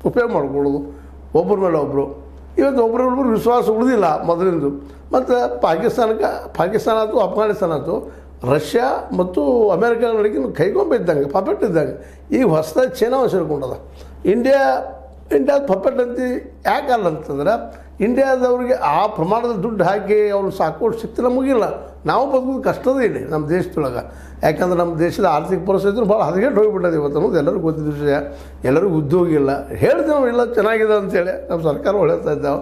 ಉಪಯೋಗ ಮಾಡ್ಕೊಳ್ಳೋದು ಒಬ್ಬರ ಮೇಲೆ ಒಬ್ಬರು. ಇವತ್ತು ಒಬ್ಬರೊಬ್ಬರು ವಿಶ್ವಾಸ ಉಳಿದಿಲ್ಲ ಮೊದಲಿಂದು. ಮತ್ತು ಪಾಕಿಸ್ತಾನ ಆಯ್ತು, ಅಫ್ಘಾನಿಸ್ತಾನ ಆಯ್ತು, ರಷ್ಯಾ ಮತ್ತು ಅಮೇರಿಕಾ ನಡುವೆ ಕೈಗೊಂಬೆ ಇದ್ದಂಗೆ, ಪಪೆಟ್ ಇದ್ದಂಗೆ. ಈಗ ಹೊಸದಾಗಿ ಚೈನಾ ಸೇರ್ಕೊಂಡದ. ಇಂಡಿಯಾದ ಪಪೆಟ್ ಅಂತ ಯಾಕೆ ಅಲ್ಲ ಅಂತಂದ್ರೆ, ಇಂಡಿಯಾದವ್ರಿಗೆ ಆ ಪ್ರಮಾಣದ ದುಡ್ಡು ಹಾಕಿ ಅವ್ರು ಸಾಕೋಷ್ಟು ಸಿಗ್ತಿಲ್ಲ, ಮುಗಿಲ್ಲ. ನಾವು ಬದುಕೋದು ಕಷ್ಟದ ಇದೆ ನಮ್ಮ ದೇಶದೊಳಗೆ. ಯಾಕಂದ್ರೆ ನಮ್ಮ ದೇಶದ ಆರ್ಥಿಕ ಪರಿಸ್ಥಿತಿ ಭಾಳ ಹದಗೆಟ್ಟು ಹೋಗಿಬಿಟ್ಟದೆ ಇವತ್ತು ಅನ್ನೋದು ಎಲ್ಲರಿಗೂ ಗೊತ್ತಿದ್ದ ವಿಷಯ. ಎಲ್ಲರಿಗೂ ಉದ್ಯೋಗ ಇಲ್ಲ. ಹೇಳ್ತೀವಿ ನಾವು ಇಲ್ಲ ಚೆನ್ನಾಗಿದೆ ಅಂತೇಳಿ, ನಮ್ಮ ಸರ್ಕಾರ ಹೊಳ್ತಾ ಇದ್ದಾವೆ.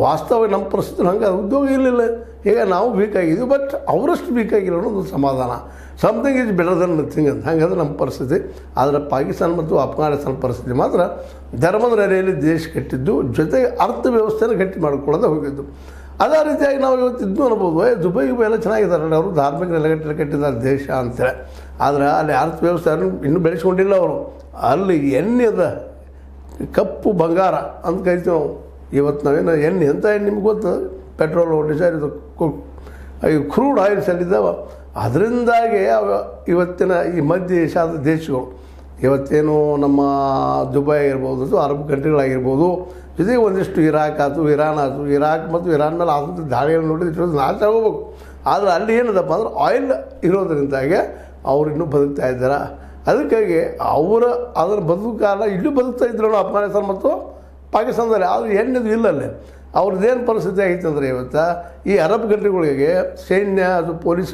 ವಾಸ್ತವ ನಮ್ಮ ಪರಿಸ್ಥಿತಿ ಹಂಗೆ ಉದ್ಯೋಗ ಇರಲಿಲ್ಲ. ಈಗ ನಾವು ಬೇಕಾಗಿದ್ವಿ, ಬಟ್ ಅವರಷ್ಟು ಬೇಕಾಗಿಲ್ಲ ಅನ್ನೋದು ಸಮಾಧಾನ. Something is better than nothing ಅಂತ. ಹಾಗಾದ್ರೆ ನಮ್ಮ ಪರಿಸ್ಥಿತಿ. ಆದರೆ ಪಾಕಿಸ್ತಾನ ಮತ್ತು ಅಫ್ಘಾನಿಸ್ತಾನ ಪರಿಸ್ಥಿತಿ ಮಾತ್ರ ಧರ್ಮದ ನೆಲೆಯಲ್ಲಿ ದೇಶ ಕಟ್ಟಿದ್ದು, ಜೊತೆಗೆ ಅರ್ಥವ್ಯವಸ್ಥೆನ ಗಟ್ಟಿ ಮಾಡಿಕೊಳ್ಳೋದೇ ಹೋಗಿದ್ದು. ಅದೇ ರೀತಿಯಾಗಿ ನಾವು ಇವತ್ತು ಇದ್ದು ಅನ್ಬೋದು, ದುಬೈ ಎಲ್ಲ ಚೆನ್ನಾಗಿದ್ದಾರೆ, ಅವರು ಧಾರ್ಮಿಕ ನೆಲೆಗಟ್ಟಲೆ ಕಟ್ಟಿದ್ದಾರೆ ದೇಶ ಅಂತೇಳಿ. ಆದರೆ ಅಲ್ಲಿ ಅರ್ಥವ್ಯವಸ್ಥೆ ಇನ್ನೂ ಬೆಳೆಸ್ಕೊಂಡಿಲ್ಲ ಅವರು. ಅಲ್ಲಿ ಎಣ್ಣೆ ಅದ, ಕಪ್ಪು ಬಂಗಾರ ಅಂತ ಕರಿತೀವಿ ನಾವು. ಇವತ್ತು ನಾವೇನು ಎಣ್ಣೆ ಅಂತ ನಿಮ್ಗೆ ಗೊತ್ತು, ಪೆಟ್ರೋಲು, ಡೀಸೆಲ್, ಇದು ಕ್ರೂಡ್ ಆಯಿಲ್ಸ್ ಎಲ್ಲಿದ್ದಾವೆ. ಅದರಿಂದಾಗಿ ಇವತ್ತಿನ ಈ ಮಧ್ಯ ಏಷ್ಯಾದ ದೇಶಗಳು ಇವತ್ತೇನು ನಮ್ಮ ದುಬೈ ಆಗಿರ್ಬೋದು, ಅರಬ್ ಕಂಟ್ರಿಗಳಾಗಿರ್ಬೋದು, ಜೊತೆಗೆ ಒಂದಿಷ್ಟು ಇರಾಕ್ ಆಯ್ತು, ಇರಾನ್ ಆಯಿತು. ಇರಾಕ್ ಮತ್ತು ಇರಾನ್ ಮೇಲೆ ಆದಂಥ ದಾಳಿಗಳನ್ನು ನೋಡಿದ್ರೆ ನಾಶ ಆಗೋಗ್ಬೇಕು. ಆದರೆ ಅಲ್ಲಿ ಏನದಪ್ಪ ಅಂದ್ರೆ ಆಯಿಲ್ ಇರೋದ್ರಿಂದಾಗೆ ಅವ್ರು ಇನ್ನೂ ಬದುಕ್ತಾ ಇದ್ದಾರೆ. ಅದಕ್ಕಾಗಿ ಅದರ ಬದುಕಾಲ ಇಲ್ಲೂ ಬದುಕ್ತಾ ಇದ್ರು ಅಫ್ಘಾನಿಸ್ತಾನ ಮತ್ತು ಪಾಕಿಸ್ತಾನದಲ್ಲಿ. ಆದರೆ ಎಣ್ಣೆದು ಇಲ್ಲಲ್ಲೇ. ಅವ್ರದ್ದೇನು ಪರಿಸ್ಥಿತಿ ಆಗಿತ್ತು ಅಂದರೆ ಇವತ್ತು ಈ ಅರಬ್ ಕಂಟ್ರಿಗಳಿಗೆ ಸೈನ್ಯ ಅದು ಪೊಲೀಸ್